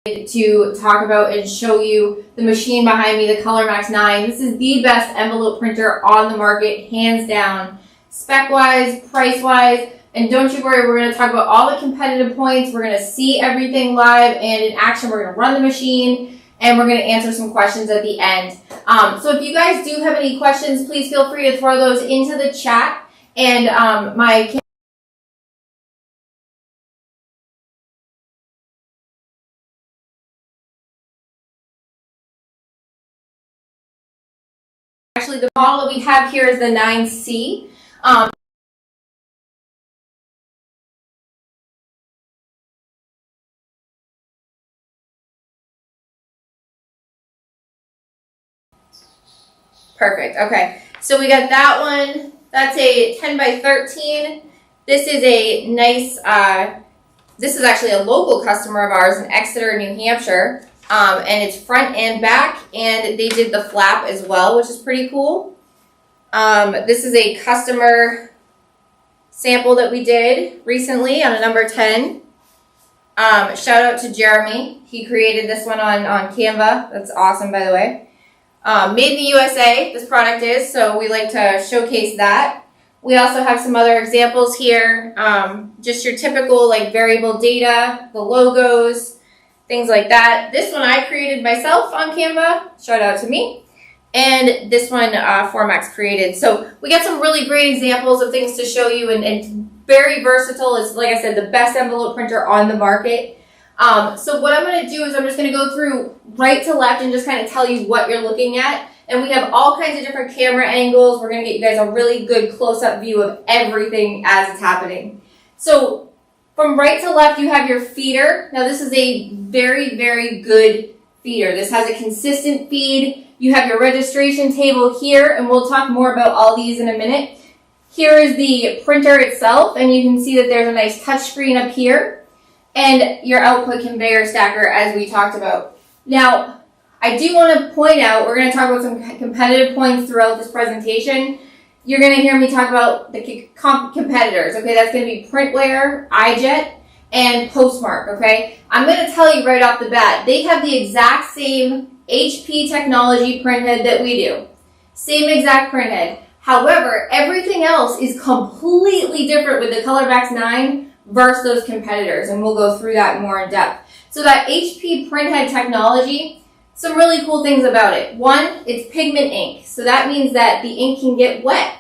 to talk about and show you the machine behind me, the ColorMax9. This is the best envelope printer on the market, hands down, spec-wise, price-wise, and don't you worry, we're going to talk about all the competitive points. We're going to see everything live and in action. We're going to run the machine, and we're going to answer some questions at the end. So if you guys do have any questions, please feel free to throw those into the chat, and actually, the model that we have here is the 9C. Perfect. Okay. So we got that one. That's a 10 by 13. This is a nice, this is actually a local customer of ours in Exeter, New Hampshire. And it's front and back, and they did the flap as well, which is pretty cool. This is a customer sample that we did recently on a number 10. Shout out to Jeremy. He created this one on Canva. That's awesome, by the way. Made in the USA, this product is, so we like to showcase that. We also have some other examples here. Just your typical like variable data, the logos, things like that. This one I created myself on Canva. Shout out to me. And this one Formax created. So we got some really great examples of things to show you, and very versatile. It's, like I said, the best envelope printer on the market. So what I'm going to do is I'm just going to go through right to left and just kind of tell you what you're looking at. And we have all kinds of different camera angles. We're going to get you guys a really good close-up view of everything as it's happening. So from right to left, you have your feeder. Now this is a very, very good feeder. This has a consistent feed. You have your registration table here, and we'll talk more about all these in a minute. Here is the printer itself, and you can see that there's a nice touchscreen up here, and your output conveyor stacker, as we talked about. Now, I do want to point out, we're going to talk about some competitive points throughout this presentation. You're going to hear me talk about the competitors, okay? That's going to be Printware, Inkjet, and Postmark, okay? I'm going to tell you right off the bat, they have the exact same HP technology printhead that we do. Same exact printhead. However, everything else is completely different with the ColorMax9 versus those competitors, and we'll go through that more in depth. So that HP printhead technology, some really cool things about it. One, it's pigment ink. So that means that the ink can get wet,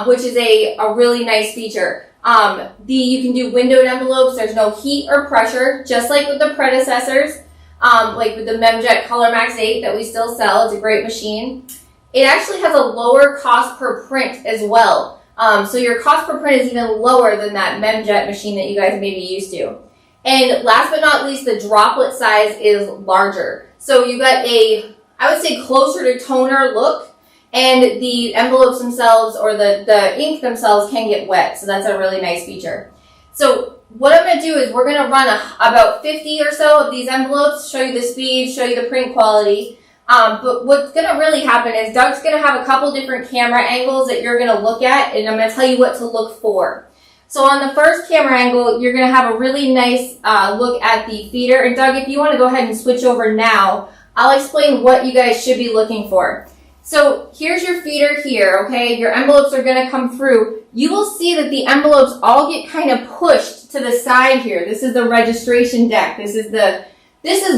which is a really nice feature. You can do windowed envelopes. There's no heat or pressure, just like with the predecessors, like with the Inkjet ColorMax9 that we still sell. It's a great machine. It actually has a lower cost per print as well. So your cost per print is even lower than that Inkjet machine that you guys may be used to. And last but not least, the droplet size is larger. So you got a, I would say, closer to toner look, and the envelopes themselves or the ink themselves can get wet. So that's a really nice feature. So what I'm going to do is we're going to run about 50 or so of these envelopes, show you the speed, show you the print quality. But what's going to really happen is Doug's going to have a couple different camera angles that you're going to look at, and I'm going to tell you what to look for. So on the first camera angle, you're going to have a really nice look at the feeder. And Doug, if you want to go ahead and switch over now, I'll explain what you guys should be looking for. So here's your feeder here, okay? Your envelopes are going to come through. You will see that the envelopes all get kind of pushed to the side here. This is the registration deck. This is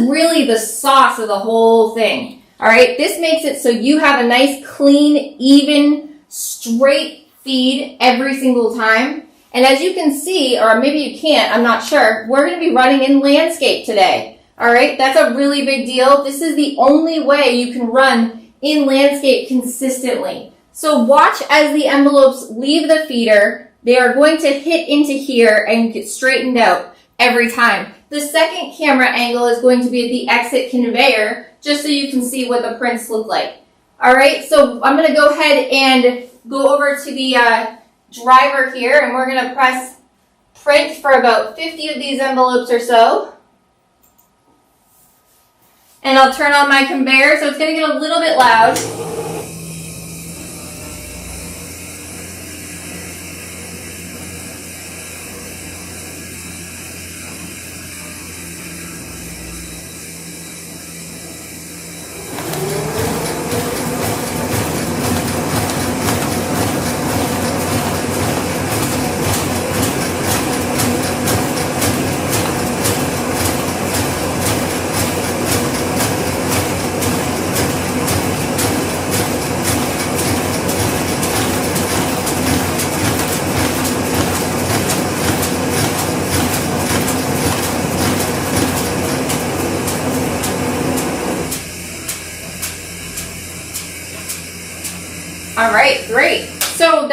really the sauce of the whole thing. All right, this makes it so you have a nice, clean, even, straight feed every single time. And as you can see, or maybe you can't, I'm not sure, we're going to be running in landscape today. All right, that's a really big deal. This is the only way you can run in landscape consistently. So watch as the envelopes leave the feeder. They are going to hit into here and get straightened out every time. The second camera angle is going to be at the exit conveyor, just so you can see what the prints look like. All right, so I'm going to go ahead and go over to the driver here, and we're going to press print for about 50 of these envelopes or so. And I'll turn on my conveyor, so it's going to get a little bit loud.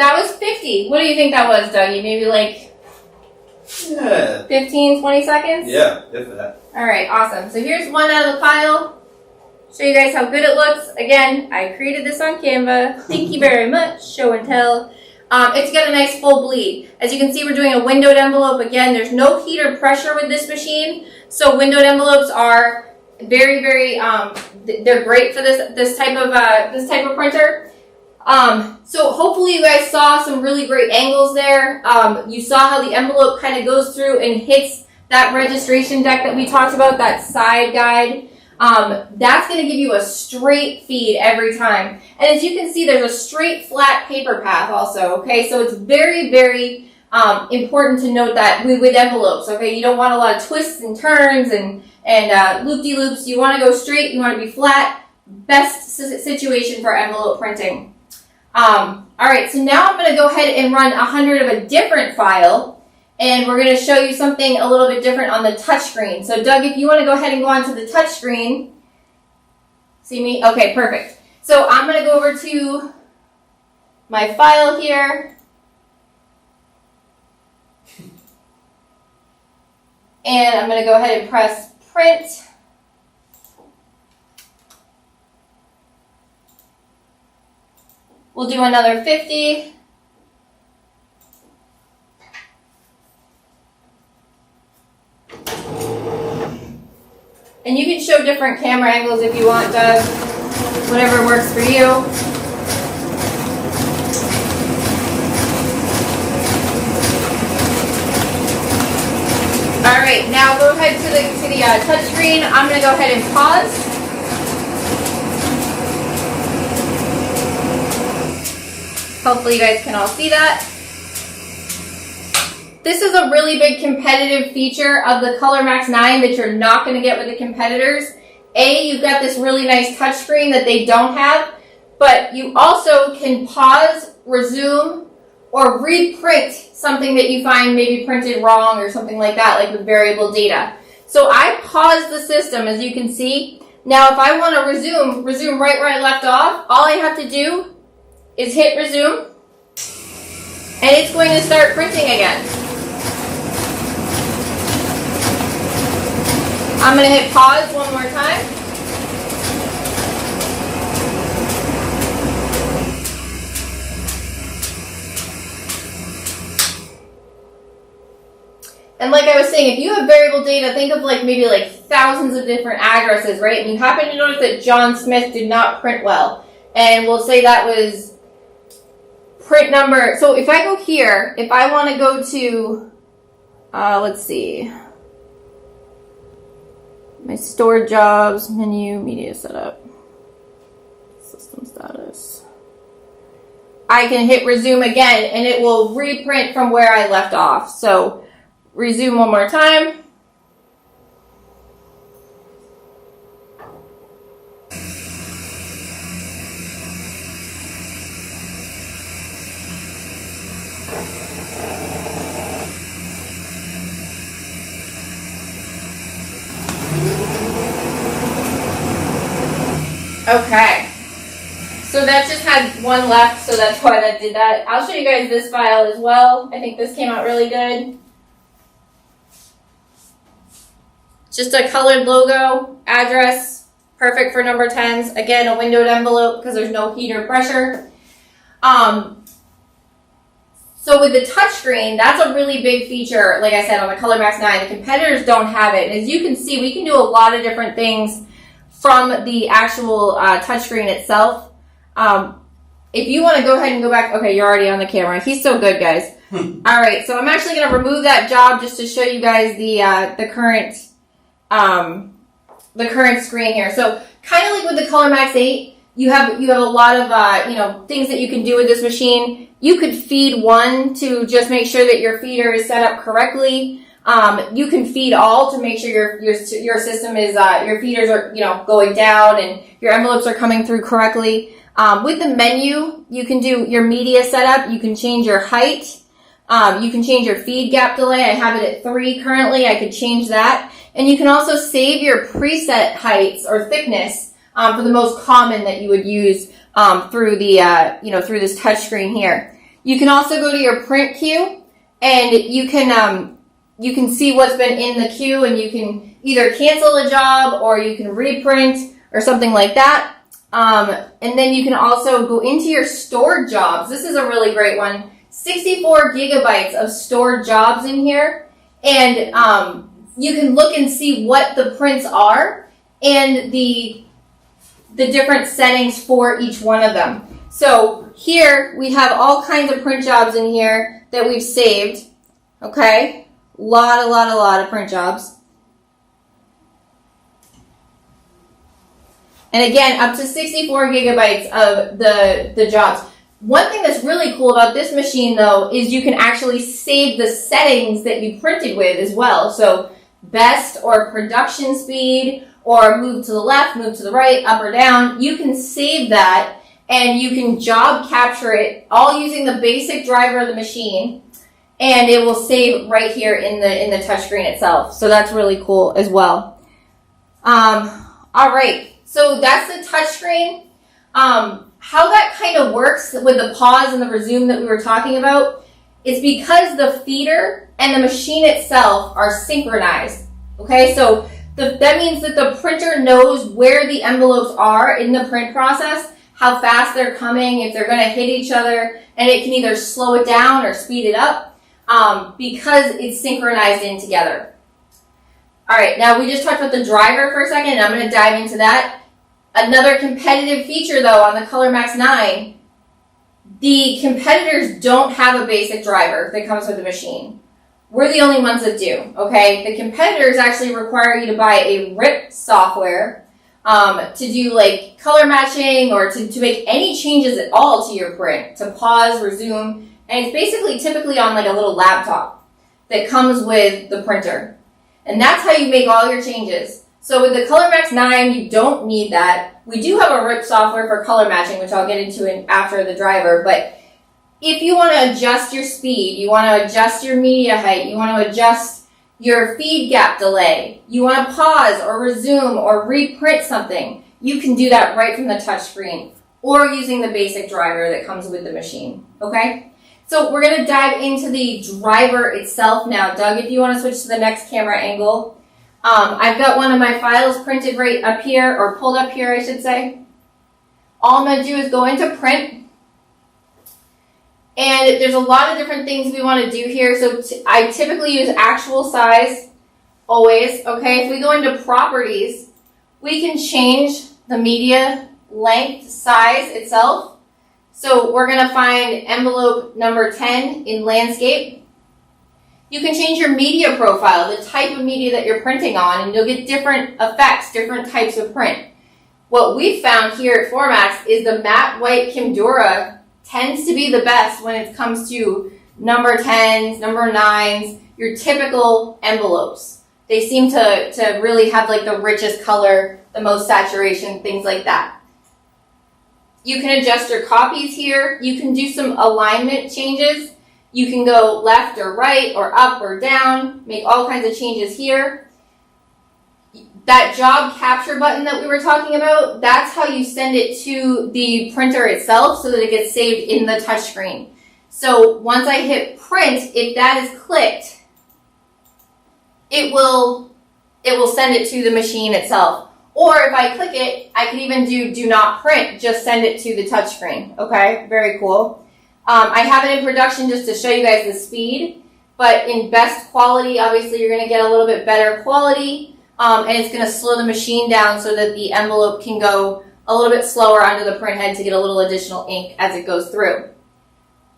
that was 50. What do you think that was, Dougie? Maybe like 15, 20 seconds? Yeah, if that. All right, awesome. So here's one out of the pile. Show you guys how good it looks. Again, I created this on Canva. Thank you very much. Show and tell. It's got a nice full bleed. As you can see, we're doing a windowed envelope. Again, there's no heat or pressure with this machine. So windowed envelopes are very, very, they're great for this type of printer. So hopefully you guys saw some really great angles there. You saw how the envelope kind of goes through and hits that registration deck that we talked about, that side guide. That's going to give you a straight feed every time. And as you can see, there's a straight, flat paper path also, okay? So it's very, very important to note that with envelopes, okay? You don't want a lot of twists and turns and loop-de-loops. You want to go straight. You want to be flat. Best situation for envelope printing. All right, so now I'm going to go ahead and run 100 of a different file. And we're going to show you something a little bit different on the touch screen. So Doug, if you want to go ahead and go onto the touch screen. See me? Okay, perfect. So I'm going to go over to my file here. And I'm going to go ahead and press print. We'll do another 50. And you can show different camera angles if you want, Doug. Whatever works for you. All right, now go ahead to the touch screen. I'm going to go ahead and pause. Hopefully you guys can all see that. This is a really big competitive feature of the ColorMax 9 that you're not going to get with the competitors. You've got this really nice touchscreen that they don't have, but you also can pause, resume, or reprint something that you find maybe printed wrong or something like that, like with variable data. So I paused the system, as you can see. Now if I want to resume right where I left off, all I have to do is hit resume, and it's going to start printing again. I'm going to hit pause one more time. And like I was saying, if you have variable data, think of maybe thousands of different addresses, right? And you happen to notice that John Smith did not print well. And we'll say that was print number. So if I go here, if I want to go to, let's see. My stored jobs, menu, media setup, system status. I can hit resume again and it will reprint from where I left off. So resume one more time. Okay, so that just had one left, so that's why that did that. I'll show you guys this file as well. I think this came out really good. Just a colored logo, address, perfect for number 10s. Again, a windowed envelope because there's no heat or pressure. So with the touchscreen, that's a really big feature, like I said, on the ColorMax 9. The competitors don't have it. And as you can see, we can do a lot of different things from the actual touchscreen itself. If you want to go ahead and go back, okay, you're already on the camera. He's so good, guys. All right, so I'm actually going to remove that job just to show you guys the current screen here. So kind of like with the ColorMax 8, you have a lot of things that you can do with this machine. You could feed one to just make sure that your feeder is set up correctly. You can feed all to make sure your system is your feeders are going down and your envelopes are coming through correctly. With the menu, you can do your media setup. You can change your height. You can change your feed gap delay. I have it at 3 currently. I could change that, and you can also save your preset heights or thickness for the most common that you would use through the through this touch screen here. You can also go to your print queue, and you can see what's been in the queue, and you can either cancel a job or you can reprint or something like that. And then you can also go into your stored jobs. This is a really great one. 64 gigabytes of stored jobs in here. And you can look and see what the prints are and the different settings for each one of them. So here we have all kinds of print jobs in here that we've saved. Okay? A lot of print jobs. And again, up to 64 gigabytes of the jobs. One thing that's really cool about this machine, though, is you can actually save the settings that you printed with as well. So best or production speed, or move to the left, move to the right, up or down. You can save that, and you can job capture it all using the basic driver of the machine, and it will save right here in the touchscreen itself. So that's really cool as well. All right. So that's the touchscreen. How that kind of works with the pause and the resume that we were talking about is because the feeder and the machine itself are synchronized. Okay, so that means that the printer knows where the envelopes are in the print process, how fast they're coming, if they're going to hit each other, and it can either slow it down or speed it up because it's synchronized in together. All right, now we just talked about the driver for a second, and I'm going to dive into that. Another competitive feature, though, on the ColorMax9, the competitors don't have a basic driver that comes with the machine. We're the only ones that do, okay? The competitors actually require you to buy a RIP software to do like color matching or to make any changes at all to your print, to pause, resume, and it's basically typically on like a little laptop that comes with the printer. And that's how you make all your changes. So with the ColorMax9, you don't need that. We do have a RIP software for color matching, which I'll get into after the driver, but if you want to adjust your speed, you want to adjust your media height, you want to adjust your feed gap delay, you want to pause or resume or reprint something, you can do that right from the touch screen or using the basic driver that comes with the machine, okay? So we're going to dive into the driver itself now. Doug, if you want to switch to the next camera angle. I've got one of my files printed right up here, or pulled up here, I should say. All I'm going to do is go into print. And there's a lot of different things we want to do here. So I typically use actual size, always. Okay, if we go into properties, we can change the media length size itself. So we're going to find envelope number 10 in landscape. You can change your media profile, the type of media that you're printing on, and you'll get different effects, different types of print. What we've found here at Formax is the matte white Kimdura tends to be the best when it comes to number 10s, number 9s, your typical envelopes. They seem to really have like the richest color, the most saturation, things like that. You can adjust your copies here. You can do some alignment changes. You can go left or right or up or down, make all kinds of changes here. That job capture button that we were talking about, that's how you send it to the printer itself so that it gets saved in the touchscreen. So once I hit print, if that is clicked, it will send it to the machine itself. Or if I click it, I can even do not print, just send it to the touchscreen. Okay, very cool. I have it in production just to show you guys the speed, but in best quality, obviously you're going to get a little bit better quality, and it's going to slow the machine down so that the envelope can go a little bit slower under the print head to get a little additional ink as it goes through.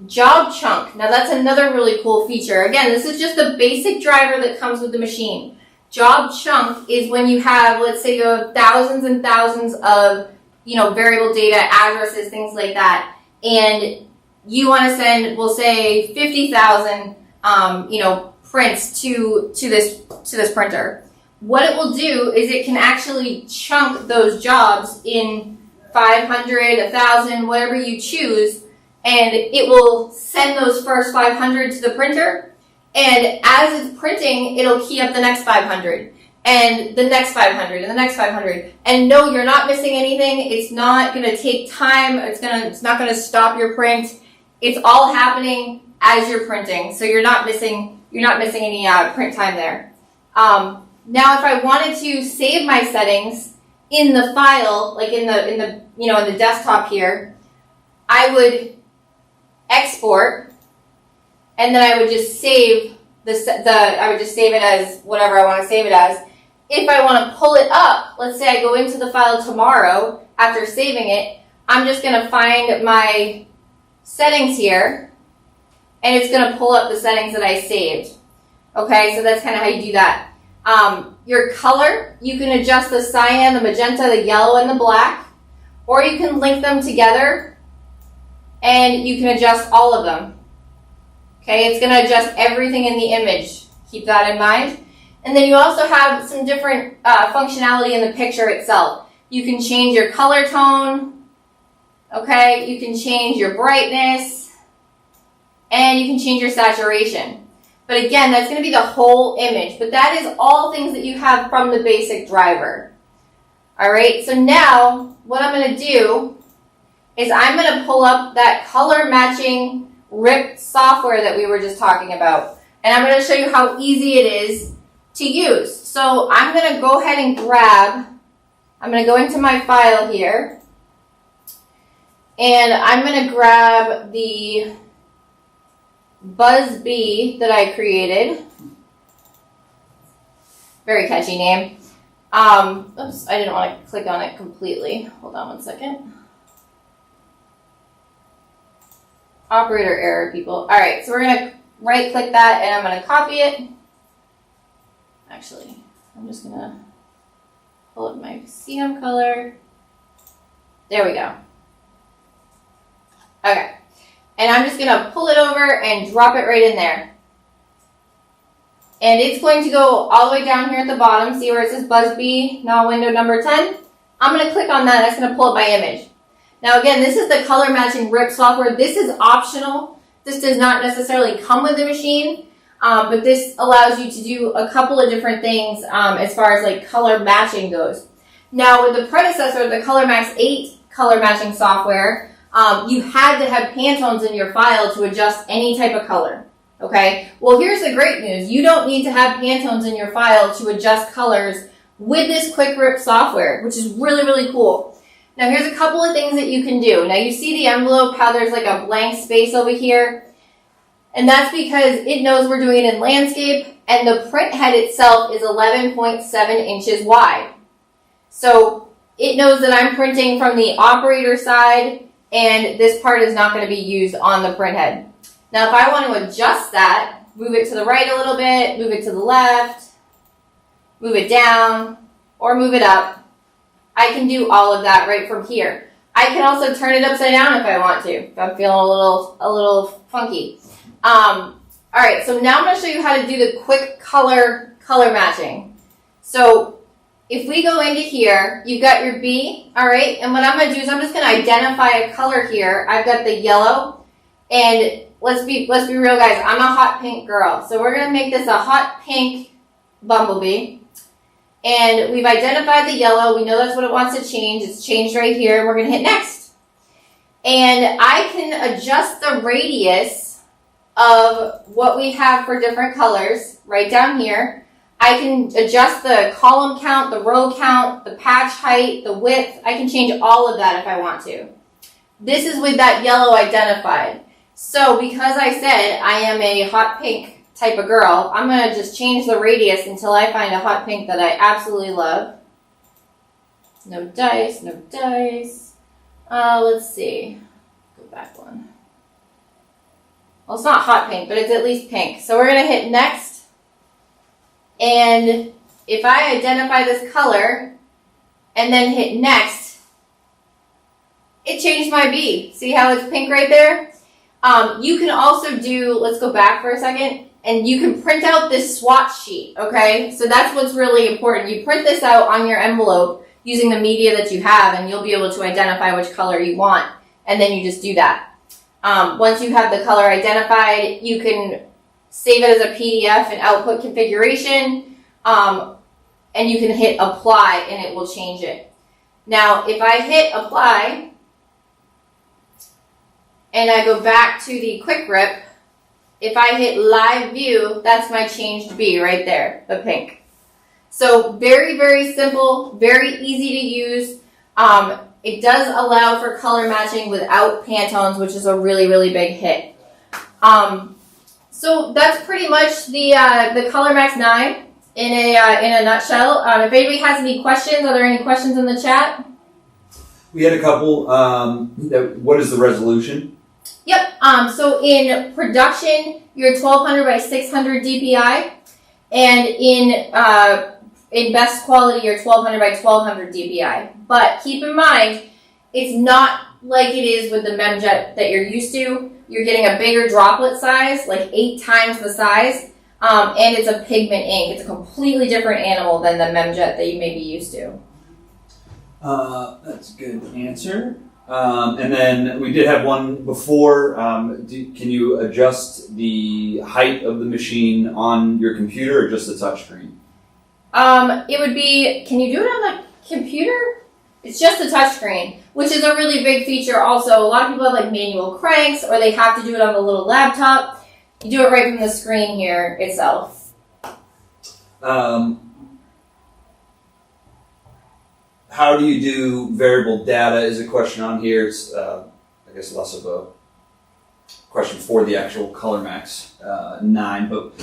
Job chunk. Now that's another really cool feature. Again, this is just the basic driver that comes with the machine. Job chunk is when you have, let's say you have thousands and thousands of, variable data, addresses, things like that, and you want to send, we'll say 50,000, prints to this printer. What it will do is it can actually chunk those jobs in 500, 1,000, whatever you choose, and it will send those first 500 to the printer. And as it's printing, it'll key up the next 500 and the next 500 and the next 500. And no, you're not missing anything. It's not going to take time. It's not going to stop your print. it's all happening as you're printing, so you're not missing any print time there. Now, if I wanted to save my settings in the file, like in the desktop here, I would export, and then I would just save I would just save it as whatever I want to save it as. If I want to pull it up, let's say I go into the file tomorrow after saving it, I'm just going to find my settings here, and it's going to pull up the settings that I saved. Okay, so that's kind of how you do that. Your color, you can adjust the cyan, the magenta, the yellow, and the black, or you can link them together, and you can adjust all of them. Okay, it's going to adjust everything in the image. Keep that in mind. And then you also have some different functionality in the picture itself. You can change your color tone, okay? You can change your brightness, and you can change your saturation. But again, that's going to be the whole image. But that is all things that you have from the basic driver. All right, so now what I'm going to do is I'm going to pull up that color matching RIP software that we were just talking about. And I'm going to show you how easy it is to use. So I'm going to go ahead and I'm going to go into my file here, and I'm going to grab the Buzz Bee that I created. Very catchy name. Oops, I didn't want to click on it completely. Hold on one second. Operator error, people. All right, so we're going to right click that, and I'm going to copy it. Actually, I'm just going to pull up my CM color. There we go. Okay. And I'm just going to pull it over and drop it right in there. And it's going to go all the way down here at the bottom. See where it says Buzz Bee, now window number 10? I'm going to click on that. That's going to pull up my image. Now again, this is the color matching RIP software. This is optional. This does not necessarily come with the machine, but this allows you to do a couple of different things as far as like color matching goes. Now with the predecessor, the ColorMax 8 color matching software, you had to have Pantones in your file to adjust any type of color. Okay? Well, here's the great news. You don't need to have Pantones in your file to adjust colors with this quick RIP software, which is really, really cool. Now here's a couple of things that you can do. Now you see the envelope, how there's like a blank space over here. And that's because it knows we're doing it in landscape, and the print head itself is 11.7 inches wide. So it knows that I'm printing from the operator side, and this part is not going to be used on the print head. Now if I want to adjust that, move it to the right a little bit, move it to the left, move it down, or move it up, I can do all of that right from here. I can also turn it upside down if I want to, if I'm feeling a little funky. All right, so now I'm going to show you how to do the quick color matching. So if we go into here, you've got your bee, all right, and what I'm going to do is I'm just going to identify a color here. I've got the yellow, and let's be real, guys. I'm a hot pink girl, so we're going to make this a hot pink bumblebee. And we've identified the yellow. We know that's what it wants to change. It's changed right here, and we're going to hit next. And I can adjust the radius of what we have for different colors right down here. I can adjust the column count, the row count, the patch height, the width. I can change all of that if I want to. This is with that yellow identified. So because I said I am a hot pink type of girl, I'm going to just change the radius until I find a hot pink that I absolutely love. No dice, no dice. Let's see. Go back one. Well, it's not hot pink, but it's at least pink. So we're going to hit next. And if I identify this color and then hit next, it changed my bee. See how it's pink right there? You can also do, let's go back for a second, and you can print out this swatch sheet, okay? So that's what's really important. You print this out on your envelope using the media that you have, and you'll be able to identify which color you want, and then you just do that. Once you have the color identified, you can save it as a PDF and output configuration, and you can hit apply, and it will change it. Now, if I hit apply, and I go back to the quick rip, if I hit live view, that's my changed B right there, the pink. So very, very simple, very easy to use. It does allow for color matching without Pantones, which is a really, really big hit. So that's pretty much the ColorMax9 in a nutshell. If anybody has any questions, are there any questions in the chat? We had a couple. What is the resolution? Yep. So in production, you're 1200 by 600 DPI, and in best quality, you're 1200 by 1200 DPI. But keep in mind, it's not like it is with the Memjet that you're used to. You're getting a bigger droplet size, like 8 times the size, and it's a pigment ink. It's a completely different animal than the Memjet that you may be used to. That's a good answer. And then we did have one before. Can you adjust the height of the machine on your computer or just the touchscreen? It would be, can you do it on the computer? It's just a touchscreen, which is a really big feature also. A lot of people have like manual cranks, or they have to do it on the little laptop. You do it right from the screen here itself. How do you do variable data is a question on here. It's, I guess, less of a question for the actual ColorMax 9, but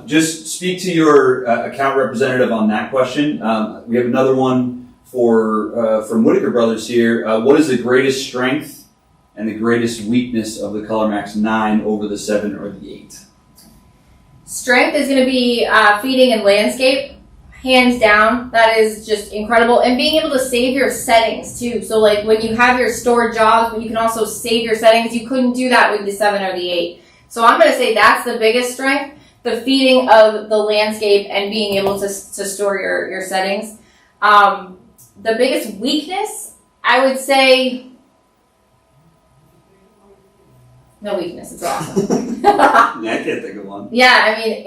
just speak to your account representative on that question. We have another one from Whitaker Brothers here. What is the greatest strength and the greatest weakness of the ColorMax 9 over the 7 or the 8? Strength is going to be feeding and landscape. Hands down, that is just incredible. And being able to save your settings too. So like when you have your stored jobs, but you can also save your settings, you couldn't do that with the 7 or the 8. So I'm going to say that's the biggest strength, the feeding of the landscape and being able to store your settings. The biggest weakness, I would say, no weakness, it's awesome. I can't think of one. Yeah, I mean,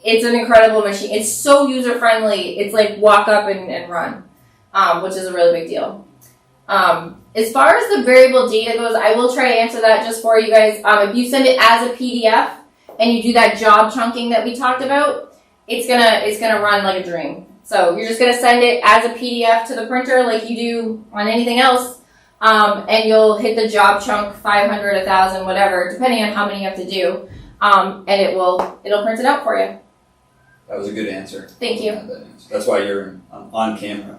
it's an incredible machine. It's so user-friendly. It's like walk up and run, which is a really big deal. As far as the variable data goes, I will try to answer that just for you guys. If you send it as a PDF and you do that job chunking that we talked about, it's gonna run like a dream. So you're just gonna send it as a PDF to the printer like you do on anything else, and you'll hit the job chunk 500, 1,000, whatever, depending on how many you have to do, and it'll print it out for you. That was a good answer. Thank you. That's why you're on camera.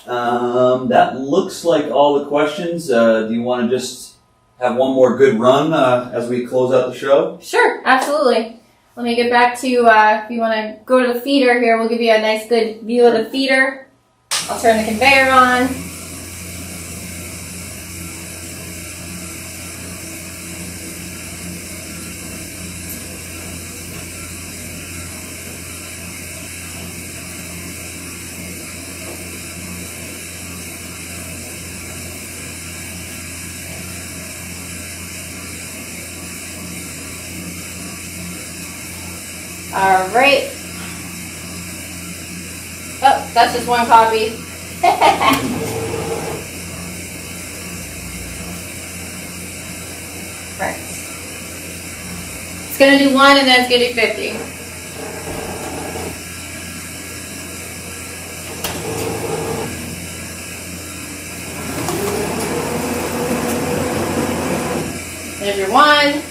That looks like all the questions. Do you want to just have one more good run as we close out the show? Sure, absolutely. Let me get back to, if you want to go to the feeder here, we'll give you a nice good view of the feeder. I'll turn the conveyor on. All right. Oh, that's just one copy. Right. It's going to do 1 and then it's going to do 50. There's your 1.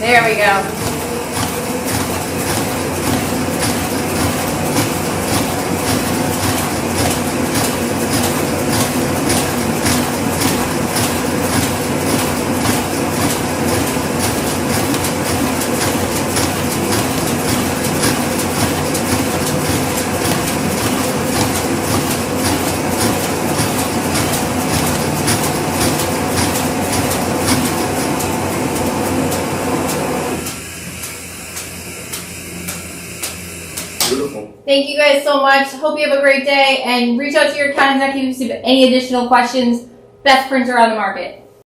There we go. Thank you guys so much. Hope you have a great day, and reach out to your account executives if you have any additional questions. Best printer on the market.